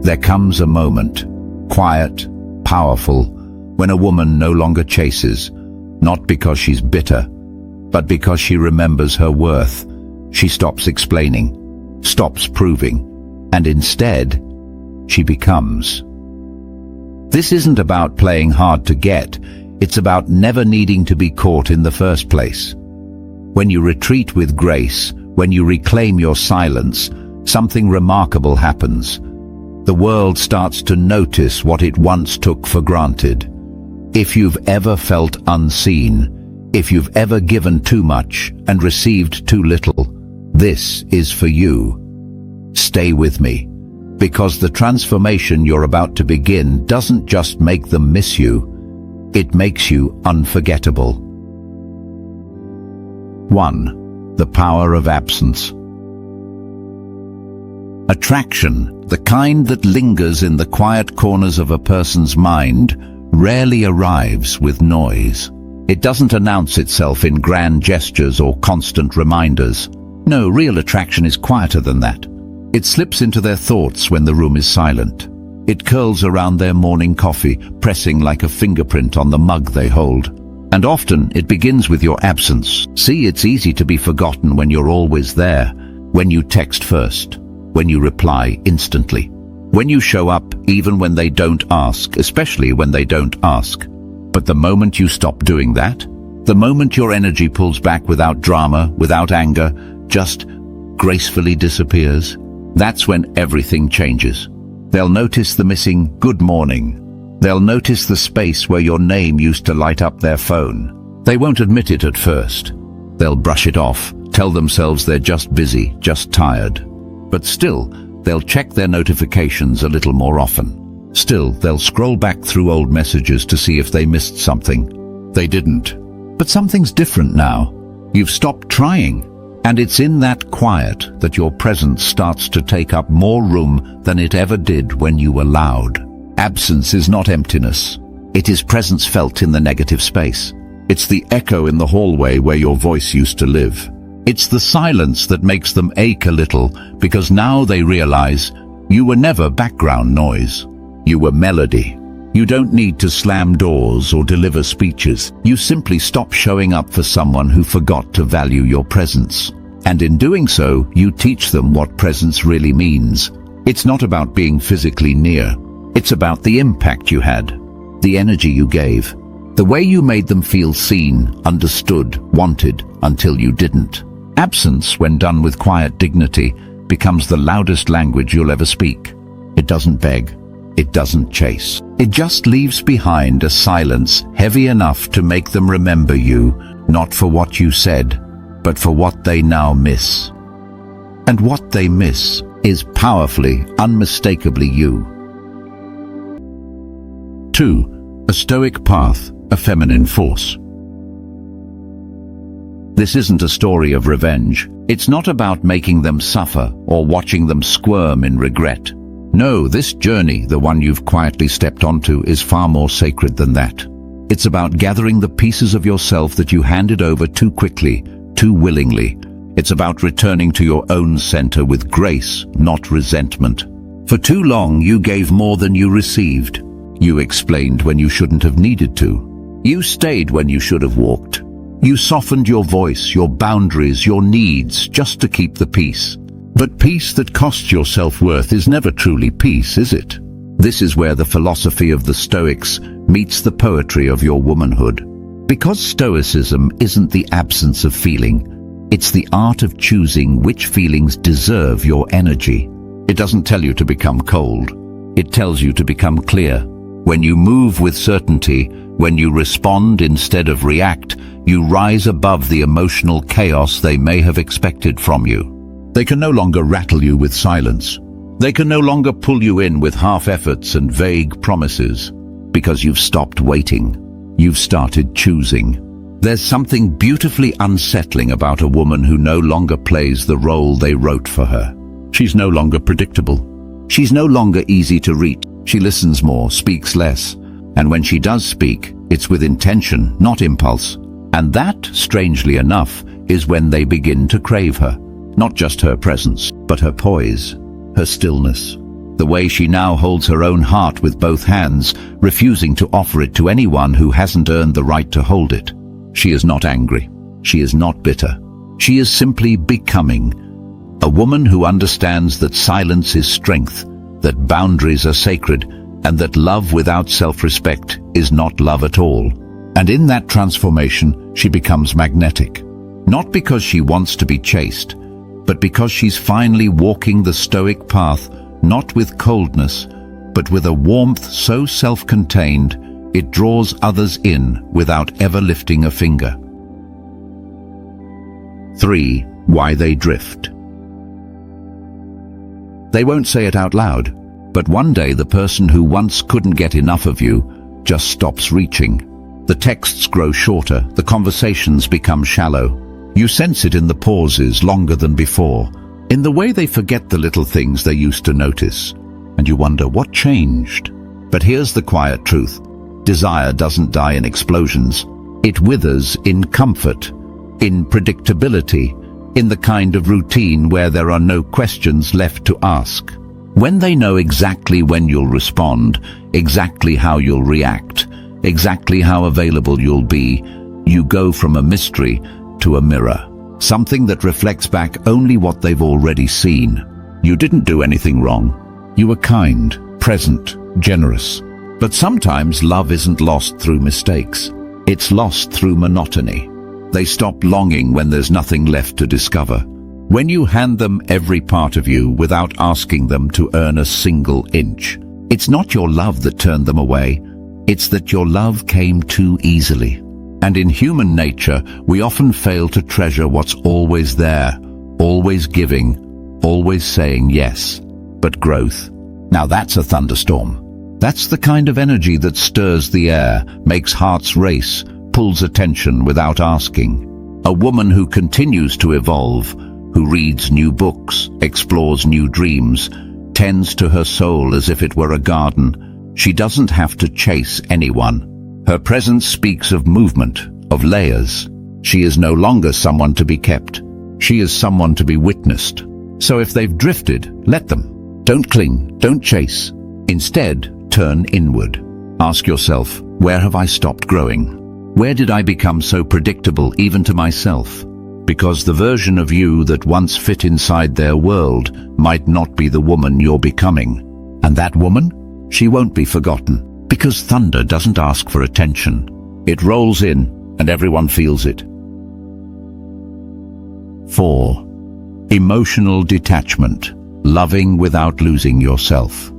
There comes a moment, quiet, powerful, when a woman no longer chases, not because she's bitter, but because she remembers her worth. She stops explaining, stops proving, and instead, she becomes. This isn't about playing hard to get, it's about never needing to be caught in the first place. When you retreat with grace, when you reclaim your silence, something remarkable happens. The world starts to notice what it once took for granted. If you've ever felt unseen, if you've ever given too much and received too little, this is for you. Stay with me, because the transformation you're about to begin doesn't just make them miss you, it makes you unforgettable. 1. The power of absence. Attraction, the kind that lingers in the quiet corners of a person's mind, rarely arrives with noise. It doesn't announce itself in grand gestures or constant reminders. No, real attraction is quieter than that. It slips into their thoughts when the room is silent. It curls around their morning coffee, pressing like a fingerprint on the mug they hold. And often it begins with your absence. See, it's easy to be forgotten when you're always there, when you text first, when you reply instantly, when you show up even when they don't ask, especially when they don't ask. But the moment you stop doing that, the moment your energy pulls back without drama, without anger, just gracefully disappears, that's when everything changes. They'll notice the missing good morning. They'll notice the space where your name used to light up their phone. They won't admit it at first. They'll brush it off, tell themselves they're just busy, just tired. But still, they'll check their notifications a little more often. Still, they'll scroll back through old messages to see if they missed something. They didn't. But something's different now. You've stopped trying. And it's in that quiet that your presence starts to take up more room than it ever did when you were loud. Absence is not emptiness. It is presence felt in the negative space. It's the echo in the hallway where your voice used to live. It's the silence that makes them ache a little, because now they realize you were never background noise. You were melody. You don't need to slam doors or deliver speeches. You simply stop showing up for someone who forgot to value your presence. And in doing so, you teach them what presence really means. It's not about being physically near. It's about the impact you had, the energy you gave, the way you made them feel seen, understood, wanted, until you didn't. Absence, when done with quiet dignity, becomes the loudest language you'll ever speak. It doesn't beg. It doesn't chase. It just leaves behind a silence heavy enough to make them remember you, not for what you said, but for what they now miss. And what they miss is powerfully, unmistakably you. 2. A Stoic path, a feminine force. This isn't a story of revenge. It's not about making them suffer or watching them squirm in regret. No, this journey, the one you've quietly stepped onto, is far more sacred than that. It's about gathering the pieces of yourself that you handed over too quickly, too willingly. It's about returning to your own center with grace, not resentment. For too long, you gave more than you received. You explained when you shouldn't have needed to. You stayed when you should have walked. You softened your voice, your boundaries, your needs, just to keep the peace. But peace that costs your self-worth is never truly peace, is it? This is where the philosophy of the Stoics meets the poetry of your womanhood. Because Stoicism isn't the absence of feeling, it's the art of choosing which feelings deserve your energy. It doesn't tell you to become cold. It tells you to become clear. When you move with certainty, when you respond instead of react, you rise above the emotional chaos they may have expected from you. They can no longer rattle you with silence. They can no longer pull you in with half-efforts and vague promises, because you've stopped waiting. You've started choosing. There's something beautifully unsettling about a woman who no longer plays the role they wrote for her. She's no longer predictable. She's no longer easy to reach. She listens more, speaks less, and when she does speak, it's with intention, not impulse. And that, strangely enough, is when they begin to crave her. Not just her presence, but her poise, her stillness, The way she now holds her own heart with both hands, refusing to offer it to anyone who hasn't earned the right to hold it. She is not angry. She is not bitter. She is simply becoming. A woman who understands that silence is strength, that boundaries are sacred, and that love without self-respect is not love at all. And in that transformation, she becomes magnetic. Not because she wants to be chaste, but because she's finally walking the Stoic path, not with coldness, but with a warmth so self-contained, it draws others in without ever lifting a finger. 3. Why they drift. They won't say it out loud, but one day the person who once couldn't get enough of you just stops reaching. The texts grow shorter, the conversations become shallow. You sense it in the pauses longer than before, in the way they forget the little things they used to notice, and you wonder what changed. But here's the quiet truth. Desire doesn't die in explosions. It withers in comfort, in predictability, in the kind of routine where there are no questions left to ask. When they know exactly when you'll respond, exactly how you'll react, exactly how available you'll be, you go from a mystery to a mirror, something that reflects back only what they've already seen. You didn't do anything wrong. You were kind, present, generous. But sometimes love isn't lost through mistakes. It's lost through monotony. They stop longing when there's nothing left to discover. When you hand them every part of you without asking them to earn a single inch, it's not your love that turned them away. It's that your love came too easily. And in human nature, we often fail to treasure what's always there, always giving, always saying yes. But growth, now that's a thunderstorm. That's the kind of energy that stirs the air, makes hearts race, pulls attention without asking. A woman who continues to evolve, who reads new books, explores new dreams, tends to her soul as if it were a garden. She doesn't have to chase anyone. Her presence speaks of movement, of layers. She is no longer someone to be kept. She is someone to be witnessed. So if they've drifted, let them. Don't cling, don't chase. Instead, turn inward. Ask yourself, where have I stopped growing? Where did I become so predictable even to myself? Because the version of you that once fit inside their world might not be the woman you're becoming. And that woman? She won't be forgotten. Because thunder doesn't ask for attention. It rolls in, and everyone feels it. 4. Emotional detachment. Loving without losing yourself.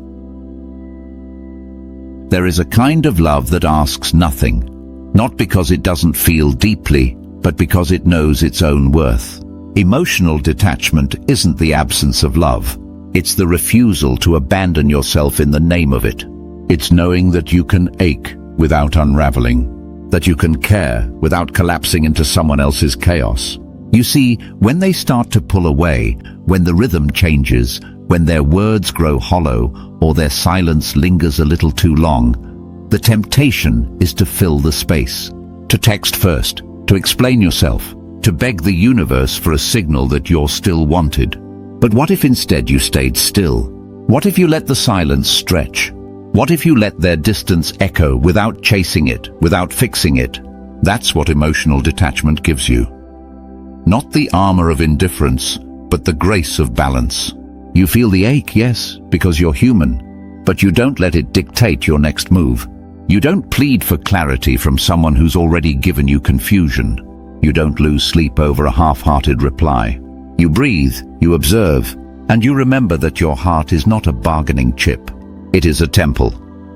There is a kind of love that asks nothing, not because it doesn't feel deeply, but because it knows its own worth. Emotional detachment isn't the absence of love. It's the refusal to abandon yourself in the name of it. It's knowing that you can ache without unraveling, that you can care without collapsing into someone else's chaos. You see, when they start to pull away, when the rhythm changes, when their words grow hollow or their silence lingers a little too long, the temptation is to fill the space, to text first, to explain yourself, to beg the universe for a signal that you're still wanted. But what if instead you stayed still? What if you let the silence stretch? What if you let their distance echo without chasing it, without fixing it? That's what emotional detachment gives you. Not the armor of indifference, but the grace of balance. You feel the ache, yes, because you're human, but you don't let it dictate your next move. You don't plead for clarity from someone who's already given you confusion. You don't lose sleep over a half-hearted reply. You breathe, you observe, and you remember that your heart is not a bargaining chip. It is a temple,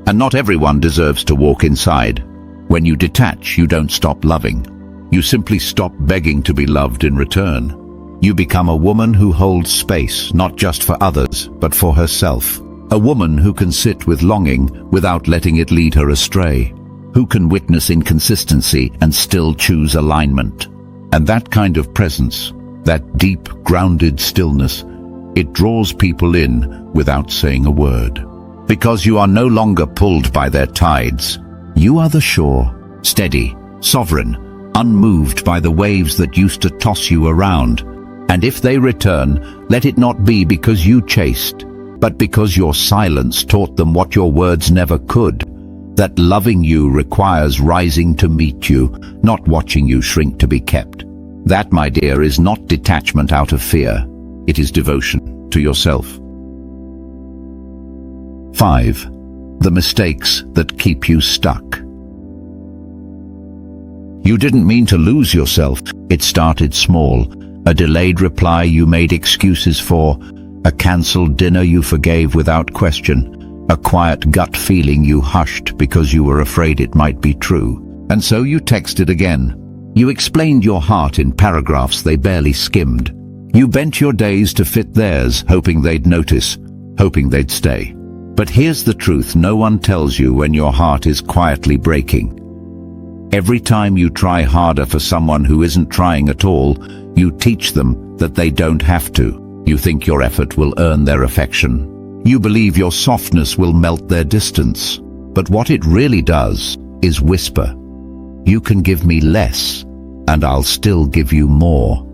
and not everyone deserves to walk inside. When you detach, you don't stop loving. You simply stop begging to be loved in return. You become a woman who holds space, not just for others, but for herself. A woman who can sit with longing without letting it lead her astray. Who can witness inconsistency and still choose alignment. And that kind of presence, that deep, grounded stillness, it draws people in without saying a word. Because you are no longer pulled by their tides. You are the shore, steady, sovereign, unmoved by the waves that used to toss you around. And if they return, let it not be because you chased, but because your silence taught them what your words never could, that loving you requires rising to meet you, not watching you shrink to be kept. That, my dear, is not detachment out of fear. It is devotion to yourself. 5. The mistakes that keep you stuck. You didn't mean to lose yourself. It started small. A delayed reply you made excuses for, a cancelled dinner you forgave without question, a quiet gut feeling you hushed because you were afraid it might be true. And so you texted again. You explained your heart in paragraphs they barely skimmed. You bent your days to fit theirs, hoping they'd notice, hoping they'd stay. But here's the truth no one tells you when your heart is quietly breaking. Every time you try harder for someone who isn't trying at all, you teach them that they don't have to. You think your effort will earn their affection. You believe your softness will melt their distance. But what it really does is whisper, "You can give me less, and I'll still give you more."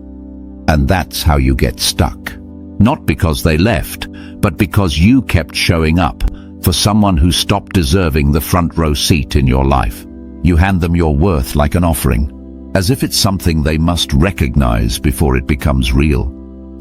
And that's how you get stuck. Not because they left, but because you kept showing up for someone who stopped deserving the front row seat in your life. You hand them your worth like an offering, as if it's something they must recognize before it becomes real.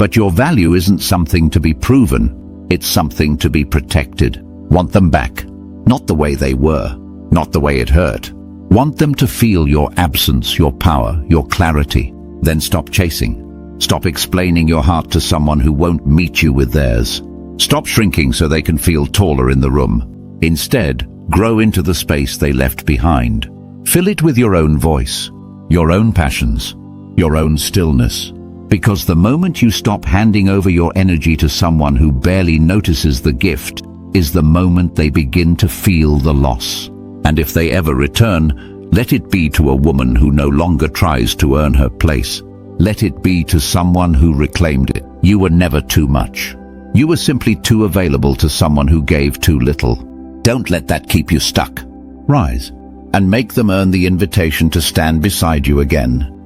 But your value isn't something to be proven, it's something to be protected. Want them back, not the way they were, not the way it hurt. Want them to feel your absence, your power, your clarity. Then stop chasing. Stop explaining your heart to someone who won't meet you with theirs. Stop shrinking so they can feel taller in the room. Instead, grow into the space they left behind. Fill it with your own voice, your own passions, your own stillness. Because the moment you stop handing over your energy to someone who barely notices the gift is the moment they begin to feel the loss. And if they ever return, let it be to a woman who no longer tries to earn her place. Let it be to someone who reclaimed it. You were never too much. You were simply too available to someone who gave too little. Don't let that keep you stuck. Rise, and make them earn the invitation to stand beside you again.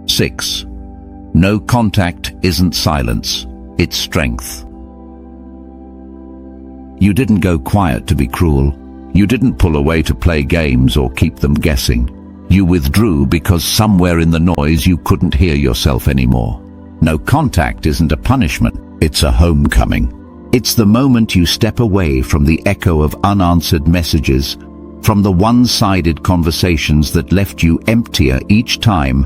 6. No contact isn't silence, it's strength. You didn't go quiet to be cruel. You didn't pull away to play games or keep them guessing. You withdrew because somewhere in the noise you couldn't hear yourself anymore. No contact isn't a punishment, it's a homecoming. It's the moment you step away from the echo of unanswered messages, from the one-sided conversations that left you emptier each time,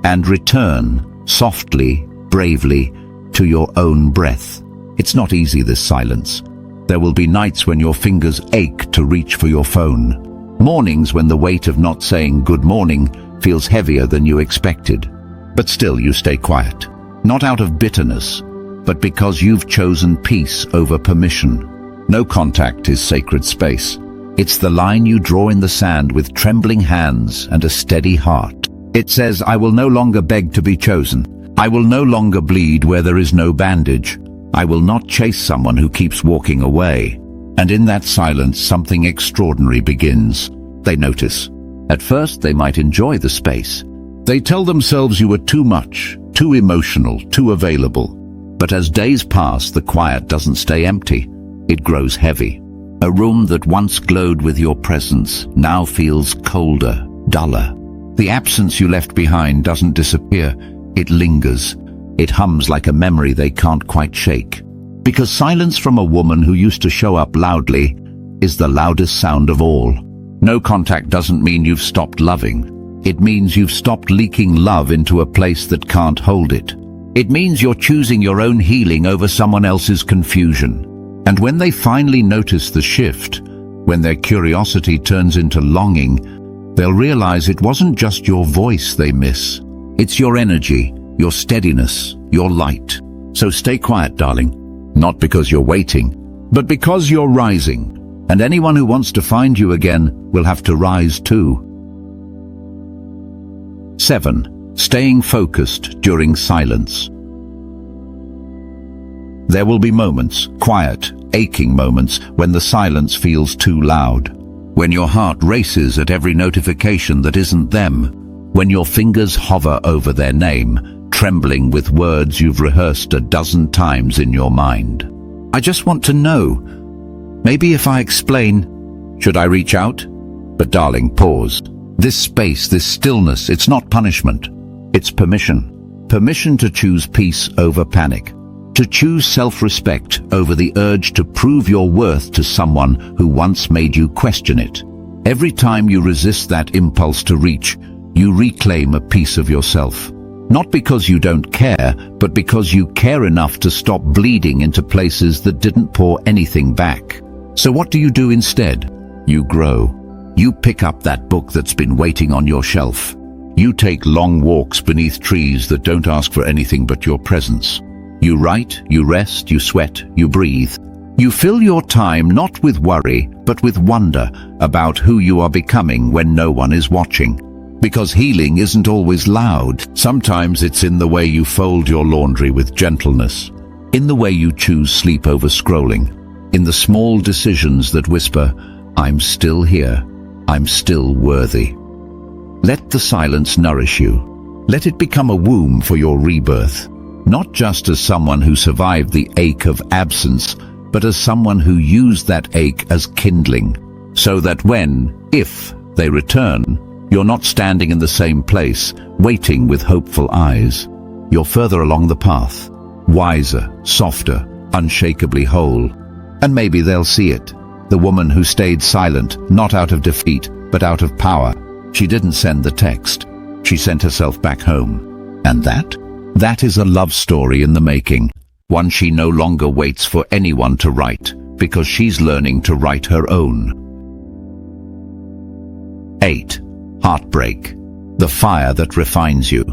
and return, softly, bravely, to your own breath. It's not easy, this silence. There will be nights when your fingers ache to reach for your phone. Mornings when the weight of not saying good morning feels heavier than you expected. But still you stay quiet. Not out of bitterness, but because you've chosen peace over permission. No contact is sacred space. It's the line you draw in the sand with trembling hands and a steady heart. It says, I will no longer beg to be chosen. I will no longer bleed where there is no bandage. I will not chase someone who keeps walking away. And in that silence, something extraordinary begins. They notice. At first, they might enjoy the space. They tell themselves you were too much, too emotional, too available. But as days pass, the quiet doesn't stay empty. It grows heavy. A room that once glowed with your presence now feels colder, duller. The absence you left behind doesn't disappear. It lingers. It hums like a memory they can't quite shake. Because silence from a woman who used to show up loudly is the loudest sound of all. No contact doesn't mean you've stopped loving. It means you've stopped leaking love into a place that can't hold it. It means you're choosing your own healing over someone else's confusion. And when they finally notice the shift, when their curiosity turns into longing, they'll realize it wasn't just your voice they miss. It's your energy, your steadiness, your light. So stay quiet, darling. Not because you're waiting, but because you're rising. And anyone who wants to find you again will have to rise too. 7. Staying focused during silence. There will be moments, quiet, aching moments, when the silence feels too loud. When your heart races at every notification that isn't them. When your fingers hover over their name, trembling with words you've rehearsed a dozen times in your mind. I just want to know. Maybe if I explain, should I reach out? But darling, pause. This space, this stillness, it's not punishment. It's permission. Permission to choose peace over panic. To choose self-respect over the urge to prove your worth to someone who once made you question it. Every time you resist that impulse to reach, you reclaim a piece of yourself. Not because you don't care, but because you care enough to stop bleeding into places that didn't pour anything back. So what do you do instead? You grow. You pick up that book that's been waiting on your shelf. You take long walks beneath trees that don't ask for anything but your presence. You write, you rest, you sweat, you breathe. You fill your time not with worry, but with wonder about who you are becoming when no one is watching. Because healing isn't always loud. Sometimes it's in the way you fold your laundry with gentleness, in the way you choose sleep over scrolling, in the small decisions that whisper, I'm still here, I'm still worthy. Let the silence nourish you. Let it become a womb for your rebirth, not just as someone who survived the ache of absence, but as someone who used that ache as kindling, so that if they return, you're not standing in the same place, waiting with hopeful eyes. You're further along the path, wiser, softer, unshakably whole. And maybe they'll see it. The woman who stayed silent, not out of defeat, but out of power. She didn't send the text. She sent herself back home. And that is a love story in the making. One she no longer waits for anyone to write, because she's learning to write her own. 8. Heartbreak, the fire that refines you.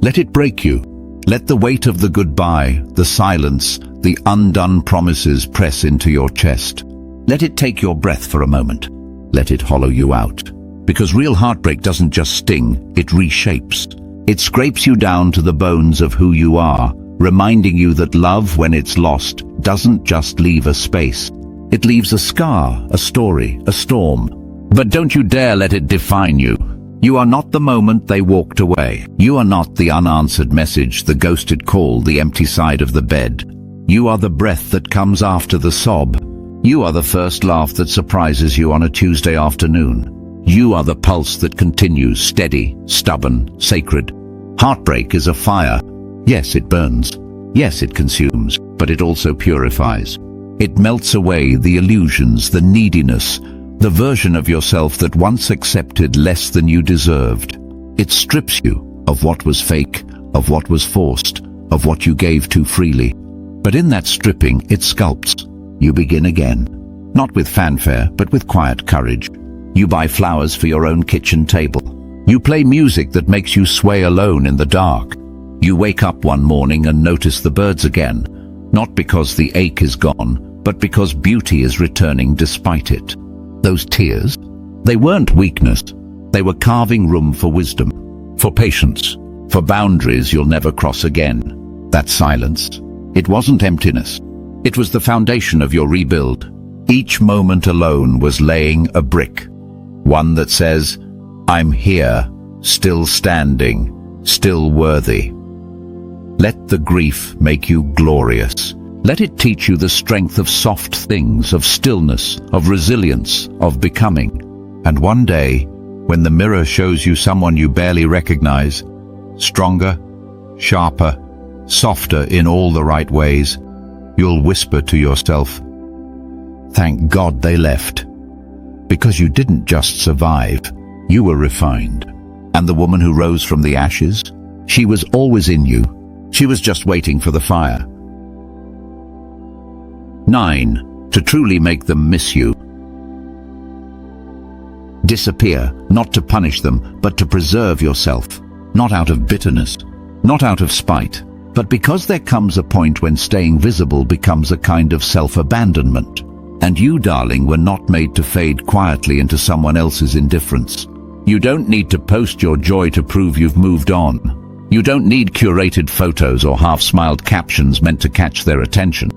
Let it break you. Let the weight of the goodbye, the silence, the undone promises press into your chest. Let it take your breath for a moment. Let it hollow you out. Because real heartbreak doesn't just sting, it reshapes. It scrapes you down to the bones of who you are, reminding you that love, when it's lost, doesn't just leave a space. It leaves a scar, a story, a storm. But don't you dare let it define you. You are not the moment they walked away. You are not the unanswered message, the ghosted call, the empty side of the bed. You are the breath that comes after the sob. You are the first laugh that surprises you on a Tuesday afternoon. You are the pulse that continues, steady, stubborn, sacred. Heartbreak is a fire. Yes, it burns. Yes, it consumes, but it also purifies. It melts away the illusions, the neediness, the version of yourself that once accepted less than you deserved. It strips you of what was fake, of what was forced, of what you gave too freely. But in that stripping, it sculpts. You begin again. Not with fanfare, but with quiet courage. You buy flowers for your own kitchen table. You play music that makes you sway alone in the dark. You wake up one morning and notice the birds again, not because the ache is gone, but because beauty is returning despite it. Those tears, they weren't weakness. They were carving room for wisdom, for patience, for boundaries you'll never cross again. That silence, it wasn't emptiness. It was the foundation of your rebuild. Each moment alone was laying a brick. One that says, I'm here, still standing, still worthy. Let the grief make you glorious. Let it teach you the strength of soft things, of stillness, of resilience, of becoming. And one day, when the mirror shows you someone you barely recognize, stronger, sharper, softer in all the right ways, you'll whisper to yourself, thank God they left. Because you didn't just survive, you were refined. And the woman who rose from the ashes, she was always in you. She was just waiting for the fire. 9. To truly make them miss you. Disappear, not to punish them, but to preserve yourself. Not out of bitterness, not out of spite, but because there comes a point when staying visible becomes a kind of self-abandonment. And you, darling, were not made to fade quietly into someone else's indifference. You don't need to post your joy to prove you've moved on. You don't need curated photos or half-smiled captions meant to catch their attention.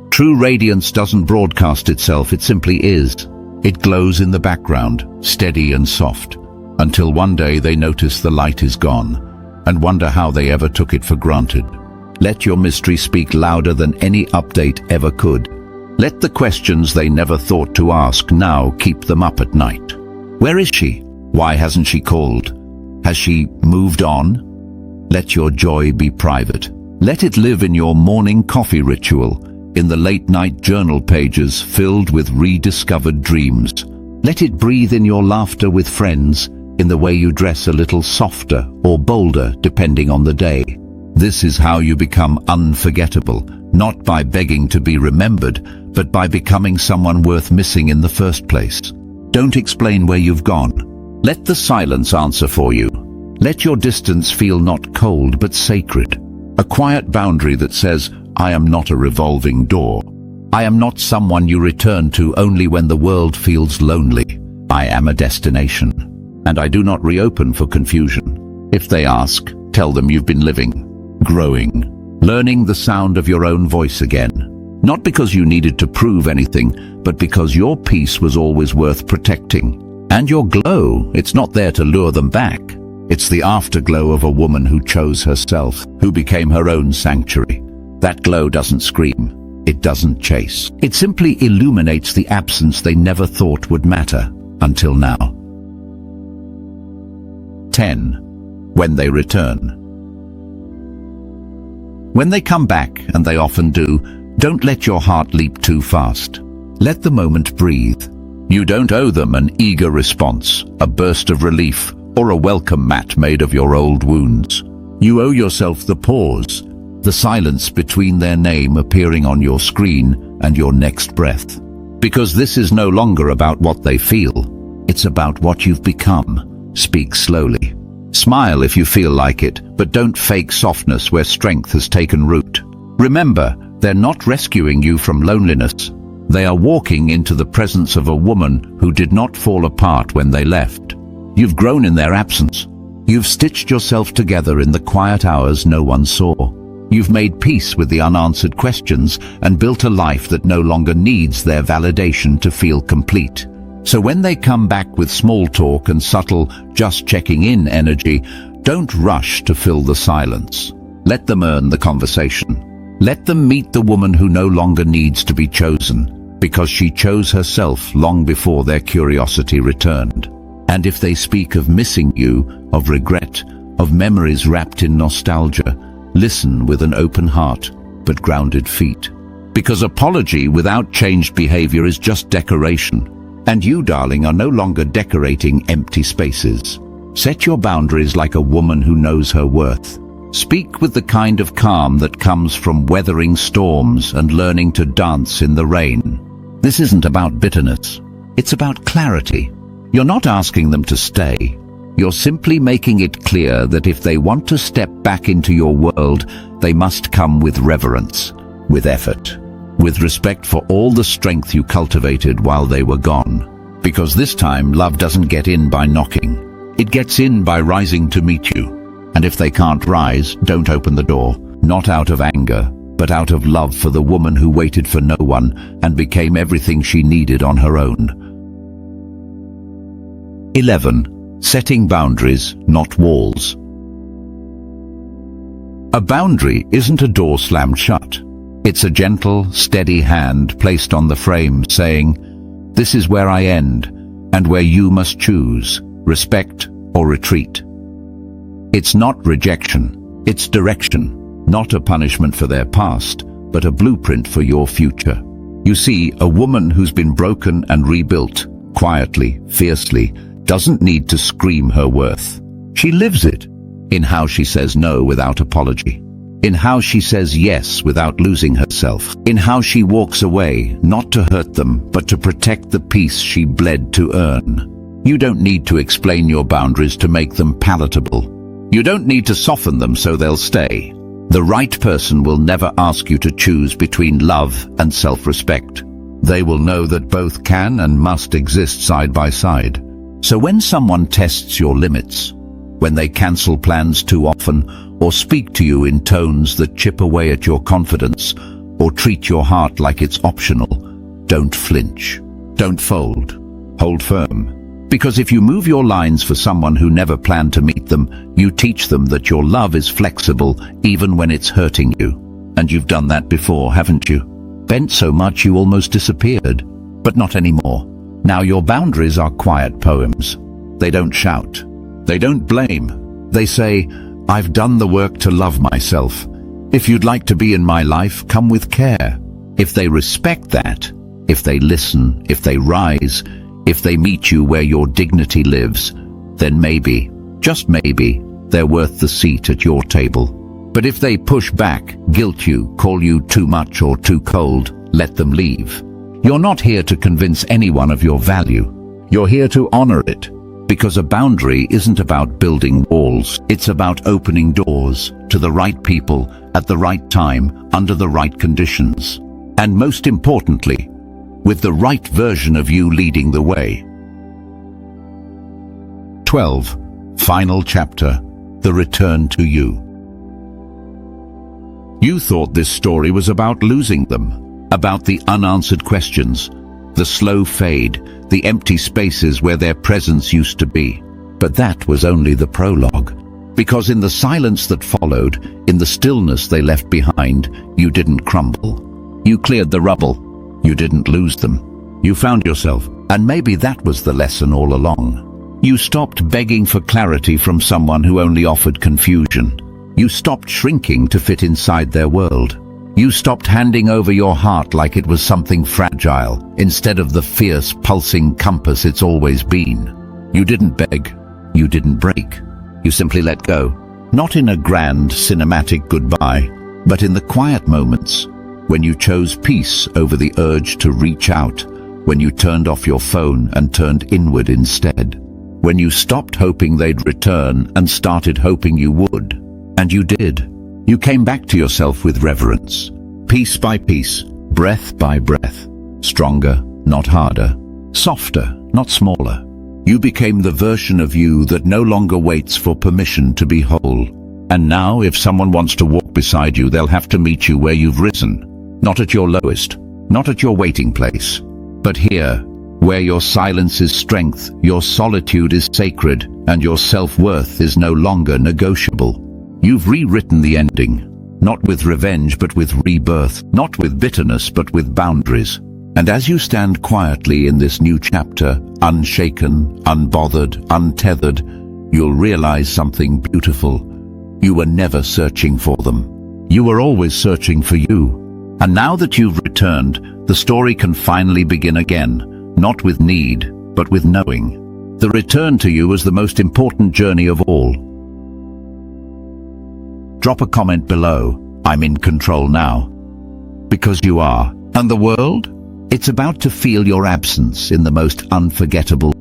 True radiance doesn't broadcast itself, it simply is. It glows in the background, steady and soft, until one day they notice the light is gone. and wonder how they ever took it for granted. Let your mystery speak louder than any update ever could. Let the questions they never thought to ask now keep them up at night. Where is she? Why hasn't she called? Has she moved on? Let your joy be private. Let it live in your morning coffee ritual, in the late-night journal pages filled with rediscovered dreams. Let it breathe in your laughter with friends, in the way you dress a little softer or bolder depending on the day. This is how you become unforgettable, not by begging to be remembered, but by becoming someone worth missing in the first place. Don't explain where you've gone. Let the silence answer for you. Let your distance feel not cold but sacred. A quiet boundary that says, I am not a revolving door. I am not someone you return to only when the world feels lonely. I am a destination, and I do not reopen for confusion. If they ask, tell them you've been living, growing, learning the sound of your own voice again. Not because you needed to prove anything, but because your peace was always worth protecting. And your glow, it's not there to lure them back. It's the afterglow of a woman who chose herself, who became her own sanctuary. That glow doesn't scream. It doesn't chase. It simply illuminates the absence they never thought would matter, until now. 10. When they return. When they come back, and they often do, don't let your heart leap too fast. Let the moment breathe. You don't owe them an eager response, a burst of relief, or a welcome mat made of your old wounds. You owe yourself the pause, the silence between their name appearing on your screen and your next breath. Because this is no longer about what they feel, it's about what you've become. Speak slowly. Smile if you feel like it, but don't fake softness where strength has taken root. Remember, they're not rescuing you from loneliness. They are walking into the presence of a woman who did not fall apart when they left. You've grown in their absence. You've stitched yourself together in the quiet hours no one saw. You've made peace with the unanswered questions and built a life that no longer needs their validation to feel complete. So when they come back with small talk and subtle, just checking in energy, don't rush to fill the silence. Let them earn the conversation. Let them meet the woman who no longer needs to be chosen, because she chose herself long before their curiosity returned. And if they speak of missing you, of regret, of memories wrapped in nostalgia, listen with an open heart, but grounded feet. Because apology without changed behavior is just decoration. And you, darling, are no longer decorating empty spaces. Set your boundaries like a woman who knows her worth. Speak with the kind of calm that comes from weathering storms and learning to dance in the rain. This isn't about bitterness. It's about clarity. You're not asking them to stay. You're simply making it clear that if they want to step back into your world, they must come with reverence, with effort, with respect for all the strength you cultivated while they were gone. Because this time, love doesn't get in by knocking. It gets in by rising to meet you. And if they can't rise, don't open the door, not out of anger, but out of love for the woman who waited for no one and became everything she needed on her own. 11. Setting boundaries, not walls. A boundary isn't a door slammed shut. It's a gentle, steady hand placed on the frame saying, "This is where I end, and where you must choose, respect or retreat." It's not rejection, it's direction, not a punishment for their past, but a blueprint for your future. You see, a woman who's been broken and rebuilt, quietly, fiercely, doesn't need to scream her worth. She lives it, in how she says no without apology, in how she says yes without losing herself, in how she walks away, not to hurt them, but to protect the peace she bled to earn. You don't need to explain your boundaries to make them palatable. You don't need to soften them so they'll stay. The right person will never ask you to choose between love and self-respect. They will know that both can and must exist side by side. So when someone tests your limits, when they cancel plans too often, or speak to you in tones that chip away at your confidence, or treat your heart like it's optional, don't flinch. Don't fold. Hold firm. Because if you move your lines for someone who never planned to meet them, you teach them that your love is flexible even when it's hurting you. And you've done that before, haven't you? Bent so much you almost disappeared. But not anymore. Now your boundaries are quiet poems. They don't shout. They don't blame. They say, I've done the work to love myself. If you'd like to be in my life, come with care. If they respect that, if they listen, if they rise, if they meet you where your dignity lives, then maybe, just maybe, they're worth the seat at your table. But if they push back, guilt you, call you too much or too cold, let them leave. You're not here to convince anyone of your value. You're here to honor it. Because a boundary isn't about building walls. It's about opening doors to the right people at the right time, under the right conditions. And most importantly, with the right version of you leading the way. 12. Final chapter. The return to you. You thought this story was about losing them, about the unanswered questions, the slow fade, the empty spaces where their presence used to be. But that was only the prologue. Because in the silence that followed, in the stillness they left behind, you didn't crumble. You cleared the rubble. You didn't lose them. You found yourself, and maybe that was the lesson all along. You stopped begging for clarity from someone who only offered confusion. You stopped shrinking to fit inside their world. You stopped handing over your heart like it was something fragile, instead of the fierce, pulsing compass it's always been. You didn't beg. You didn't break. You simply let go. Not in a grand, cinematic goodbye, but in the quiet moments, when you chose peace over the urge to reach out, when you turned off your phone and turned inward instead, when you stopped hoping they'd return and started hoping you would. And you did. You came back to yourself with reverence, piece by piece, breath by breath, stronger, not harder, softer, not smaller. You became the version of you that no longer waits for permission to be whole. And now, if someone wants to walk beside you, they'll have to meet you where you've risen. Not at your lowest, not at your waiting place, but here, where your silence is strength, your solitude is sacred, and your self-worth is no longer negotiable. You've rewritten the ending, not with revenge but with rebirth, not with bitterness but with boundaries. And as you stand quietly in this new chapter, unshaken, unbothered, untethered, you'll realize something beautiful. You were never searching for them. You were always searching for you. And now that you've returned, the story can finally begin again, not with need, but with knowing. The return to you is the most important journey of all. Drop a comment below. I'm in control now. Because you are. And the world? It's about to feel your absence in the most unforgettable